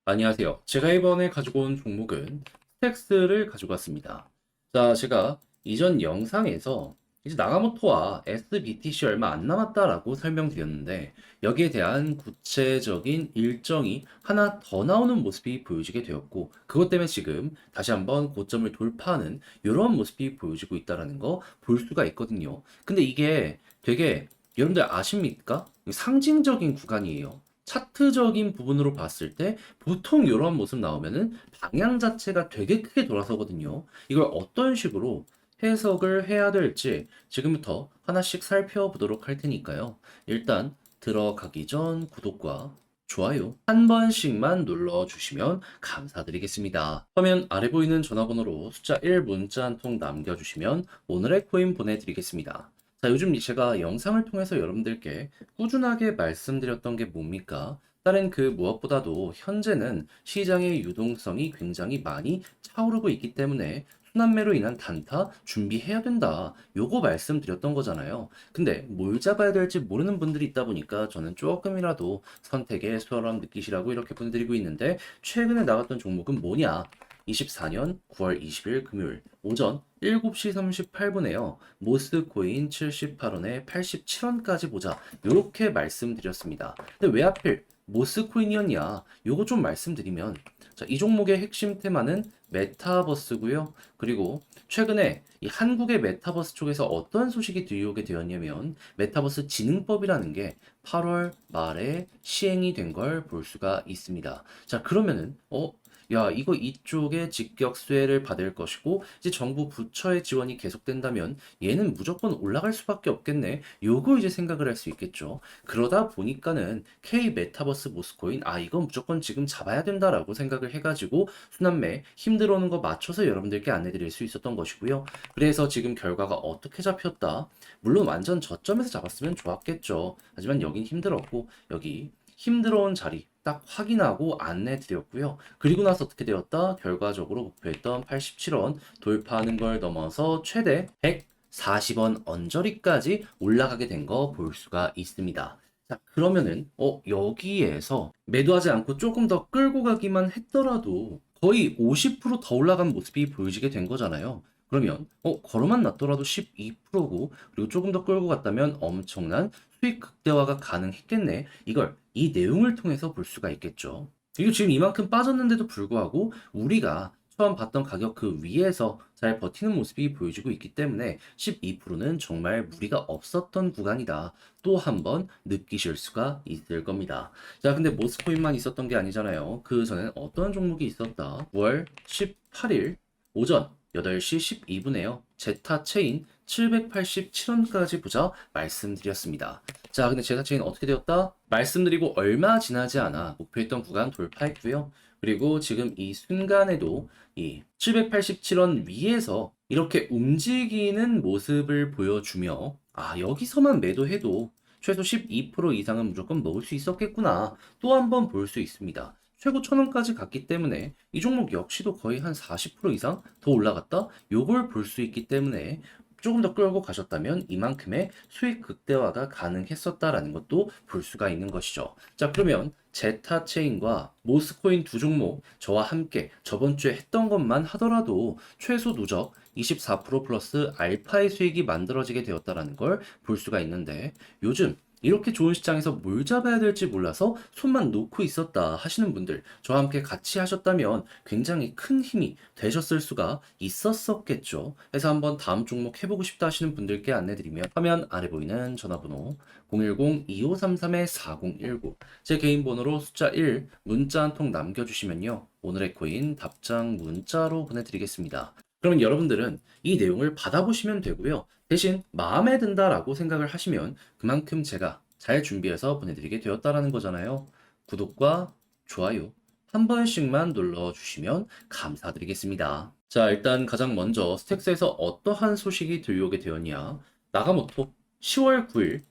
안녕하세요. 제가 이번에 가지고 온 종목은 스택스를 가지고 왔습니다. 자, 제가 이전 영상에서 이제 나가모토와 SBTC 얼마 안 남았다라고 설명드렸는데 여기에 대한 구체적인 일정이 하나 더 나오는 모습이 보여지게 되었고 그것 때문에 지금 다시 한번 고점을 돌파하는 이런 모습이 보여지고 있다는 거 볼 수가 있거든요. 근데 이게 되게 여러분들 아십니까? 상징적인 구간이에요. 차트적인 부분으로 봤을 때 보통 이런 모습 나오면은 방향 자체가 되게 크게 돌아서거든요. 이걸 어떤 식으로 해석을 해야 될지 지금부터 하나씩 살펴보도록 할 테니까요. 일단 들어가기 전 구독과 좋아요 한 번씩만 눌러주시면 감사드리겠습니다. 화면 아래 보이는 전화번호로 숫자 1 문자 한 통 남겨주시면 오늘의 코인 보내드리겠습니다. 자, 요즘 제가 영상을 통해서 여러분들께 꾸준하게 말씀드렸던 게 뭡니까? 다른 그 무엇보다도 현재는 시장의 유동성이 굉장히 많이 차오르고 있기 때문에 순환매로 인한 단타 준비해야 된다. 요거 말씀드렸던 거잖아요. 근데 뭘 잡아야 될지 모르는 분들이 있다 보니까 저는 조금이라도 선택에 수월함 느끼시라고 이렇게 보내드리고 있는데 최근에 나갔던 종목은 뭐냐? 24년 9월 20일 금요일 오전 7시 38분에요. 모스코인 78원에 87원까지 보자. 이렇게 말씀드렸습니다. 근데 왜 하필 모스코인이었냐? 요거 좀 말씀드리면 자, 이 종목의 핵심 테마는 메타버스고요. 그리고 최근에 이 한국의 메타버스 쪽에서 어떤 소식이 들려오게 되었냐면 메타버스 진흥법이라는 게 8월 말에 시행이 된 걸 볼 수가 있습니다. 자, 그러면은 야, 이거 이쪽에 직격 수혜를 받을 것이고, 이제 정부 부처의 지원이 계속된다면 얘는 무조건 올라갈 수밖에 없겠네. 요거 이제 생각을 할 수 있겠죠. 그러다 보니까는 K 메타버스 모스코인, 이건 무조건 지금 잡아야 된다라고 생각을 해가지고 순환매 힘들어오는 거 맞춰서 여러분들께 안내드릴 수 있었던 것이고요. 그래서 지금 결과가 어떻게 잡혔다? 물론 완전 저점에서 잡았으면 좋았겠죠. 하지만 여긴 힘들었고, 여기 힘들어온 자리 딱 확인하고 안내 드렸고요. 그리고 나서 어떻게 되었다? 결과적으로 목표했던 87원 돌파하는 걸 넘어서 최대 140원 언저리까지 올라가게 된 거 볼 수가 있습니다. 자, 그러면은 여기에서 매도하지 않고 조금 더 끌고 가기만 했더라도 거의 50%더 올라간 모습이 보여지게 된 거잖아요. 그러면 걸어만 놨더라도 12%고 그리고 조금 더 끌고 갔다면 엄청난 수익 극대화가 가능했겠네. 이걸 이 내용을 통해서 볼 수가 있겠죠. 이거 지금 이만큼 빠졌는데도 불구하고 우리가 처음 봤던 가격 그 위에서 잘 버티는 모습이 보여지고 있기 때문에 12%는 정말 무리가 없었던 구간이다. 또 한 번 느끼실 수가 있을 겁니다. 자, 근데 모스코인만 있었던 게 아니잖아요. 그 전엔 어떤 종목이 있었다. 9월 18일 오전 8시 12분에요. 제타 체인 787원까지 보자 말씀드렸습니다. 자, 근데 제타 체인 어떻게 되었다? 말씀드리고 얼마 지나지 않아 목표했던 구간 돌파했고요. 그리고 지금 이 순간에도 이 787원 위에서 이렇게 움직이는 모습을 보여주며 여기서만 매도해도 최소 12% 이상은 무조건 먹을 수 있었겠구나. 또 한 번 볼 수 있습니다. 최고 1000원까지 갔기 때문에 이 종목 역시도 거의 한 40% 이상 더 올라갔다? 요걸 볼 수 있기 때문에 조금 더 끌고 가셨다면 이만큼의 수익 극대화가 가능했었다라는 것도 볼 수가 있는 것이죠. 자, 그러면 제타체인과 모스코인 두 종목 저와 함께 저번 주에 했던 것만 하더라도 최소 누적 24% 플러스 알파의 수익이 만들어지게 되었다라는 걸 볼 수가 있는데 요즘 이렇게 좋은 시장에서 뭘 잡아야 될지 몰라서 손만 놓고 있었다 하시는 분들 저와 함께 같이 하셨다면 굉장히 큰 힘이 되셨을 수가 있었었겠죠. 그래서 한번 다음 종목 해보고 싶다 하시는 분들께 안내드리면 화면 아래 보이는 전화번호 010-2533-4019 제 개인 번호로 숫자 1 문자 한 통 남겨주시면요. 오늘의 코인 답장 문자로 보내드리겠습니다. 그러면 여러분들은 이 내용을 받아보시면 되고요. 대신 마음에 든다라고 생각을 하시면 그만큼 제가 잘 준비해서 보내드리게 되었다라는 거잖아요. 구독과 좋아요 한 번씩만 눌러주시면 감사드리겠습니다. 자, 일단 가장 먼저 스택스에서 어떠한 소식이 들려오게 되었냐. 나가모토 10월 9일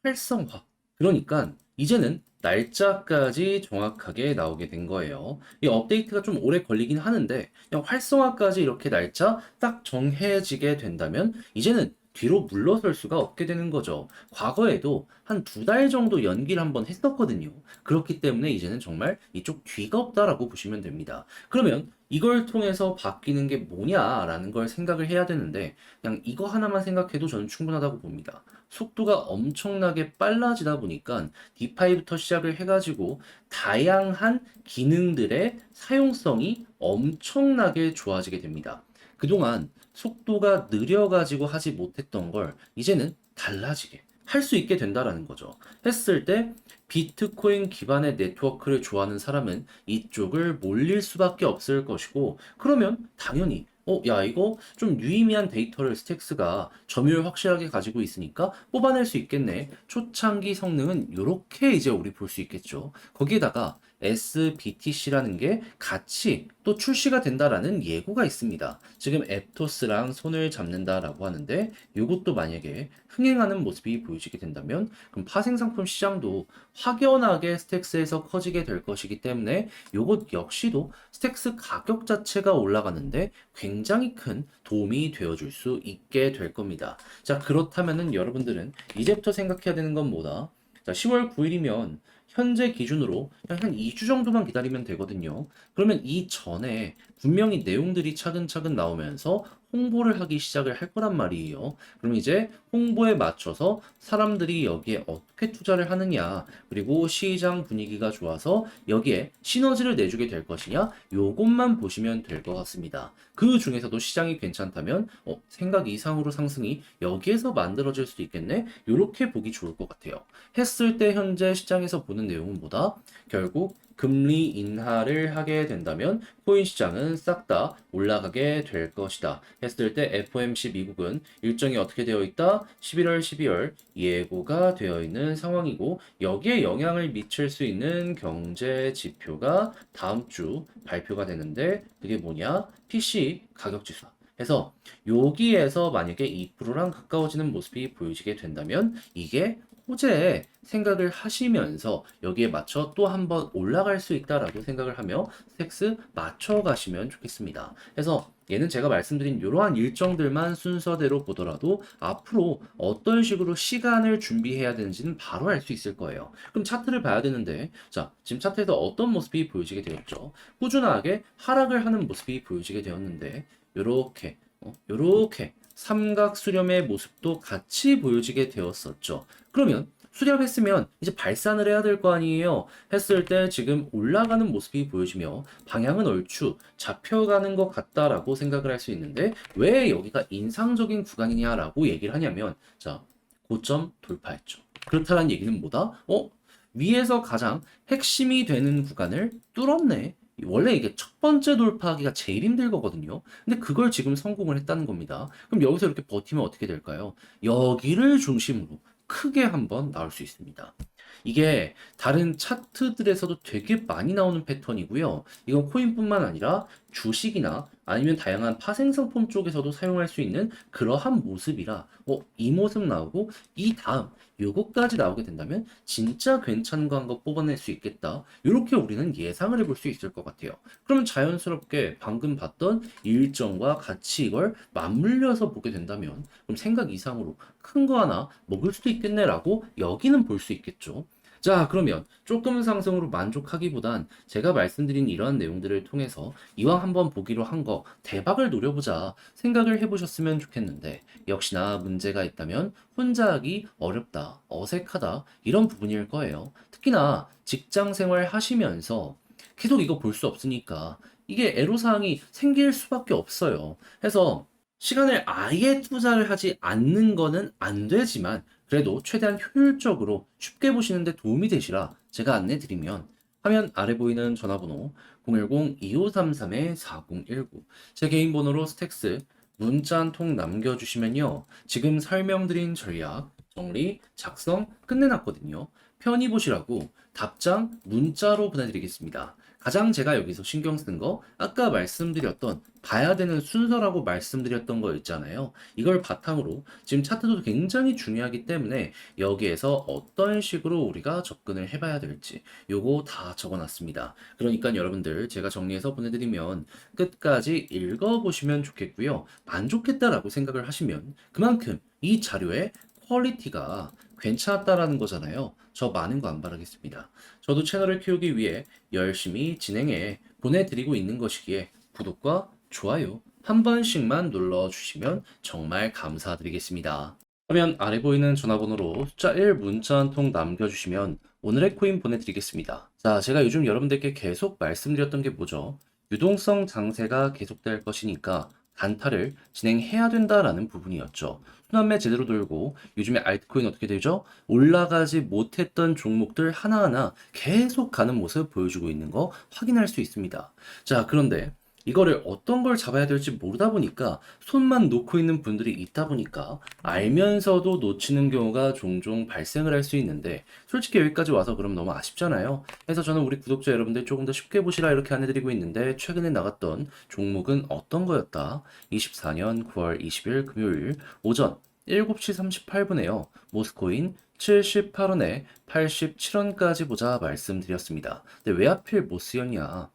활성화. 그러니까 이제는 날짜까지 정확하게 나오게 된 거예요. 이 업데이트가 좀 오래 걸리긴 하는데 그냥 활성화까지 이렇게 날짜 딱 정해지게 된다면 이제는 뒤로 물러설 수가 없게 되는 거죠. 과거에도 한 2달 정도 연기를 한번 했었거든요. 그렇기 때문에 이제는 정말 이쪽 뒤가 없다라고 보시면 됩니다. 그러면 이걸 통해서 바뀌는 게 뭐냐라는 걸 생각을 해야 되는데 그냥 이거 하나만 생각해도 저는 충분하다고 봅니다. 속도가 엄청나게 빨라지다 보니까 D5부터 시작을 해가지고 다양한 기능들의 사용성이 엄청나게 좋아지게 됩니다. 그동안 속도가 느려가지고 하지 못했던 걸 이제는 달라지게 할 수 있게 된다라는 거죠. 했을 때 비트코인 기반의 네트워크를 좋아하는 사람은 이쪽을 몰릴 수밖에 없을 것이고, 그러면 당연히 야, 이거 좀 유의미한 데이터를 스택스가 점유율 확실하게 가지고 있으니까 뽑아낼 수 있겠네. 초창기 성능은 이렇게 이제 우리 볼 수 있겠죠. 거기에다가 SBTC라는 게 같이 또 출시가 된다라는 예고가 있습니다. 지금 앱토스랑 손을 잡는다라고 하는데 이것도 만약에 흥행하는 모습이 보여지게 된다면 그럼 파생상품 시장도 확연하게 스택스에서 커지게 될 것이기 때문에 이것 역시도 스택스 가격 자체가 올라가는데 굉장히 큰 도움이 되어줄 수 있게 될 겁니다. 자, 그렇다면은 여러분들은 이제부터 생각해야 되는 건 뭐다? 자, 10월 9일이면 현재 기준으로 그냥 한 2주 정도만 기다리면 되거든요. 그러면 이전에 분명히 내용들이 차근차근 나오면서 홍보를 하기 시작을 할 거란 말이에요. 그럼 이제 홍보에 맞춰서 사람들이 여기에 어떻게 투자를 하느냐, 그리고 시장 분위기가 좋아서 여기에 시너지를 내주게 될 것이냐, 요것만 보시면 될 것 같습니다. 그 중에서도 시장이 괜찮다면 생각 이상으로 상승이 여기에서 만들어질 수도 있겠네. 요렇게 보기 좋을 것 같아요. 했을 때 현재 시장에서 보는 내용은 뭐다? 결국 금리 인하를 하게 된다면 코인 시장은 싹 다 올라가게 될 것이다. 했을 때 FOMC 미국은 일정이 어떻게 되어 있다? 11월, 12월 예고가 되어 있는 상황이고 여기에 영향을 미칠 수 있는 경제 지표가 다음 주 발표가 되는데 그게 뭐냐? PC 가격 지수. 해서 여기에서 만약에 2%랑 가까워지는 모습이 보여지게 된다면 이게 호재에 생각을 하시면서 여기에 맞춰 또 한번 올라갈 수 있다라고 생각을 하며 스택스 맞춰 가시면 좋겠습니다. 그래서 얘는 제가 말씀드린 이러한 일정들만 순서대로 보더라도 앞으로 어떤 식으로 시간을 준비해야 되는지는 바로 알 수 있을 거예요. 그럼 차트를 봐야 되는데, 자, 지금 차트에서 어떤 모습이 보여지게 되었죠? 꾸준하게 하락을 하는 모습이 보여지게 되었는데, 요렇게 삼각 수렴의 모습도 같이 보여지게 되었었죠. 그러면 수렴했으면 이제 발산을 해야 될 거 아니에요. 했을 때 지금 올라가는 모습이 보여지며 방향은 얼추 잡혀가는 것 같다라고 생각을 할 수 있는데 왜 여기가 인상적인 구간이냐라고 얘기를 하냐면 자, 고점 돌파했죠. 그렇다는 얘기는 뭐다? 위에서 가장 핵심이 되는 구간을 뚫었네. 원래 이게 첫 번째 돌파하기가 제일 힘들 거거든요. 근데 그걸 지금 성공을 했다는 겁니다. 그럼 여기서 이렇게 버티면 어떻게 될까요? 여기를 중심으로 크게 한번 나올 수 있습니다. 이게 다른 차트들에서도 되게 많이 나오는 패턴이고요. 이건 코인뿐만 아니라 주식이나 아니면 다양한 파생상품 쪽에서도 사용할 수 있는 그러한 모습이라 이 모습 나오고 이 다음 요거까지 나오게 된다면 진짜 괜찮은 거 한 거 뽑아낼 수 있겠다. 이렇게 우리는 예상을 해볼 수 있을 것 같아요. 그러면 자연스럽게 방금 봤던 일정과 같이 이걸 맞물려서 보게 된다면 그럼 생각 이상으로 큰 거 하나 먹을 수도 있겠네라고 여기는 볼 수 있겠죠. 자, 그러면 조금 상승으로 만족하기보단 제가 말씀드린 이러한 내용들을 통해서 이왕 한번 보기로 한 거 대박을 노려보자 생각을 해보셨으면 좋겠는데 역시나 문제가 있다면 혼자 하기 어렵다, 어색하다 이런 부분일 거예요. 특히나 직장 생활 하시면서 계속 이거 볼 수 없으니까 이게 애로사항이 생길 수밖에 없어요. 해서 시간을 아예 투자를 하지 않는 거는 안 되지만 그래도 최대한 효율적으로 쉽게 보시는데 도움이 되시라 제가 안내 드리면 화면 아래 보이는 전화번호 010-2533-4019 제 개인 번호로 스택스 문자 한 통 남겨주시면요. 지금 설명드린 전략 정리, 작성 끝내놨거든요. 편히 보시라고 답장 문자로 보내드리겠습니다. 가장 제가 여기서 신경 쓴 거 아까 말씀드렸던 봐야 되는 순서라고 말씀드렸던 거 있잖아요. 이걸 바탕으로 지금 차트도 굉장히 중요하기 때문에 여기에서 어떤 식으로 우리가 접근을 해봐야 될지 요거 다 적어놨습니다. 그러니까 여러분들 제가 정리해서 보내드리면 끝까지 읽어보시면 좋겠고요. 만족했다라고 생각을 하시면 그만큼 이 자료의 퀄리티가 괜찮았다라는 거잖아요. 저 많은 거 안 바라겠습니다. 저도 채널을 키우기 위해 열심히 진행해 보내드리고 있는 것이기에 구독과 좋아요 한 번씩만 눌러주시면 정말 감사드리겠습니다. 그러면 아래 보이는 전화번호로 숫자 1 문자 한 통 남겨주시면 오늘의 코인 보내드리겠습니다. 자, 제가 요즘 여러분들께 계속 말씀드렸던 게 뭐죠? 유동성 장세가 계속될 것이니까 단타를 진행해야 된다라는 부분이었죠. 순환매 제대로 돌고 요즘에 알트코인 어떻게 되죠? 올라가지 못했던 종목들 하나하나 계속 가는 모습 보여주고 있는 거 확인할 수 있습니다. 자, 그런데 이거를 어떤 걸 잡아야 될지 모르다 보니까 손만 놓고 있는 분들이 있다 보니까 알면서도 놓치는 경우가 종종 발생을 할 수 있는데 솔직히 여기까지 와서 그럼 너무 아쉽잖아요. 그래서 저는 우리 구독자 여러분들 조금 더 쉽게 보시라 이렇게 안내드리고 있는데 최근에 나갔던 종목은 어떤 거였다? 24년 9월 20일 금요일 오전 7시 38분에요. 모스코인 78원에 87원까지 보자 말씀드렸습니다. 근데 왜 하필 못 쓰였냐?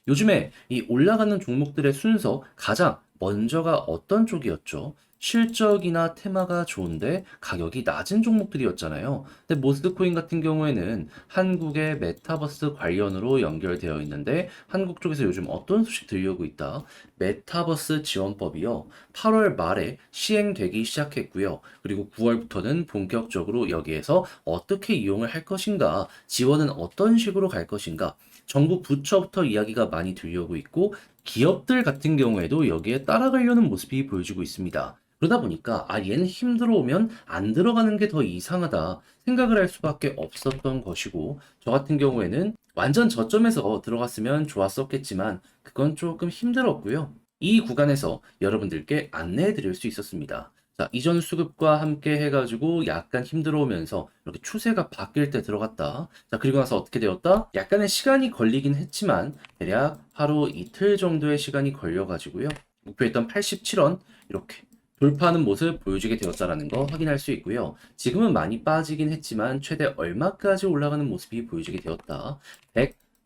요즘에 이 올라가는 종목들의 순서 가장 먼저가 어떤 쪽이었죠? 실적이나 테마가 좋은데 가격이 낮은 종목들이었잖아요. 근데 모스코인 같은 경우에는 한국의 메타버스 관련으로 연결되어 있는데 한국 쪽에서 요즘 어떤 소식 들려오고 있다? 메타버스 지원법이요. 8월 말에 시행되기 시작했고요. 그리고 9월부터는 본격적으로 여기에서 어떻게 이용을 할 것인가, 지원은 어떤 식으로 갈 것인가, 정부 부처부터 이야기가 많이 들려오고 있고 기업들 같은 경우에도 여기에 따라가려는 모습이 보여지고 있습니다. 그러다 보니까 얘는 힘들어 오면 안 들어가는 게 더 이상하다 생각을 할 수밖에 없었던 것이고 저 같은 경우에는 완전 저점에서 들어갔으면 좋았었겠지만 그건 조금 힘들었고요. 이 구간에서 여러분들께 안내해 드릴 수 있었습니다. 자, 이전 수급과 함께 해가지고 약간 힘들어 오면서 이렇게 추세가 바뀔 때 들어갔다. 자, 그리고 나서 어떻게 되었다? 약간의 시간이 걸리긴 했지만 대략 하루 이틀 정도의 시간이 걸려가지고요. 목표했던 87원 이렇게 돌파하는 모습 보여주게 되었다라는 거 확인할 수 있고요. 지금은 많이 빠지긴 했지만 최대 얼마까지 올라가는 모습이 보여지게 되었다.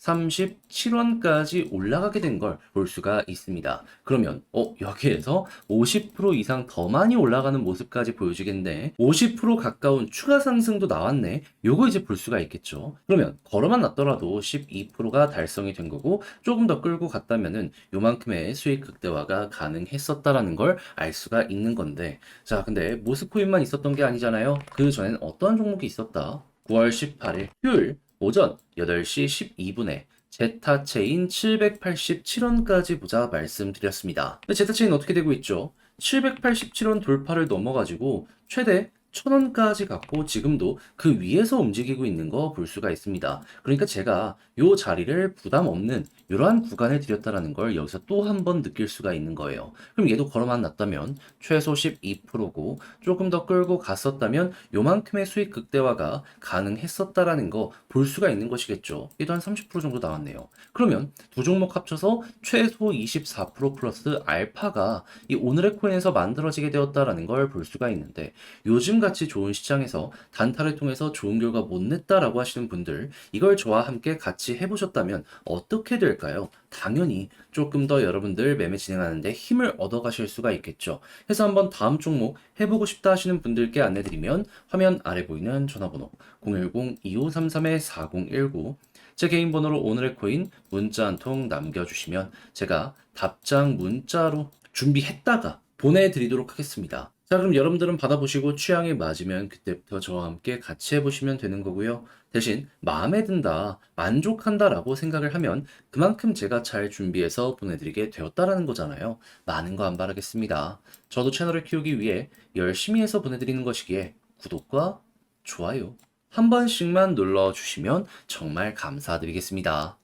137원까지 올라가게 된 걸 볼 수가 있습니다. 그러면 여기에서 50% 이상 더 많이 올라가는 모습까지 보여주겠네. 50% 가까운 추가 상승도 나왔네. 요거 이제 볼 수가 있겠죠. 그러면 걸어만 놨더라도 12%가 달성이 된 거고 조금 더 끌고 갔다면은 요만큼의 수익 극대화가 가능했었다라는 걸 알 수가 있는 건데 자, 근데 모스코인만 있었던 게 아니잖아요. 그 전엔 어떤 종목이 있었다? 9월 18일 휴일 오전 8시 12분에 제타체인 787원까지 보자 말씀드렸습니다. 제타체인 어떻게 되고 있죠? 787원 돌파를 넘어가지고 최대 1000원까지 갔고 지금도 그 위에서 움직이고 있는 거 볼 수가 있습니다. 그러니까 제가 요 자리를 부담 없는 이러한 구간을 드렸다라는 걸 여기서 또 한 번 느낄 수가 있는 거예요. 그럼 얘도 걸어만 놨다면 최소 12%고 조금 더 끌고 갔었다면 요만큼의 수익 극대화가 가능했었다라는 거 볼 수가 있는 것이겠죠. 얘도 한 30% 정도 나왔네요. 그러면 두 종목 합쳐서 최소 24% 플러스 알파가 이 오늘의 코인에서 만들어지게 되었다라는 걸 볼 수가 있는데 요즘 같이 좋은 시장에서 단타를 통해서 좋은 결과 못 냈다라고 하시는 분들 이걸 저와 함께 같이 해보셨다면 어떻게 될까요? 당연히 조금 더 여러분들 매매 진행하는데 힘을 얻어가실 수가 있겠죠. 그래서 한번 다음 종목 해보고 싶다 하시는 분들께 안내드리면 화면 아래 보이는 전화번호 010-2533-4019 제 개인 번호로 오늘의 코인 문자 한 통 남겨주시면 제가 답장 문자로 준비했다가 보내드리도록 하겠습니다. 자, 그럼 여러분들은 받아보시고 취향에 맞으면 그때부터 저와 함께 같이 해보시면 되는 거고요. 대신 마음에 든다, 만족한다라고 생각을 하면 그만큼 제가 잘 준비해서 보내드리게 되었다라는 거잖아요. 많은 거 안 바라겠습니다. 저도 채널을 키우기 위해 열심히 해서 보내드리는 것이기에 구독과 좋아요 한 번씩만 눌러주시면 정말 감사드리겠습니다.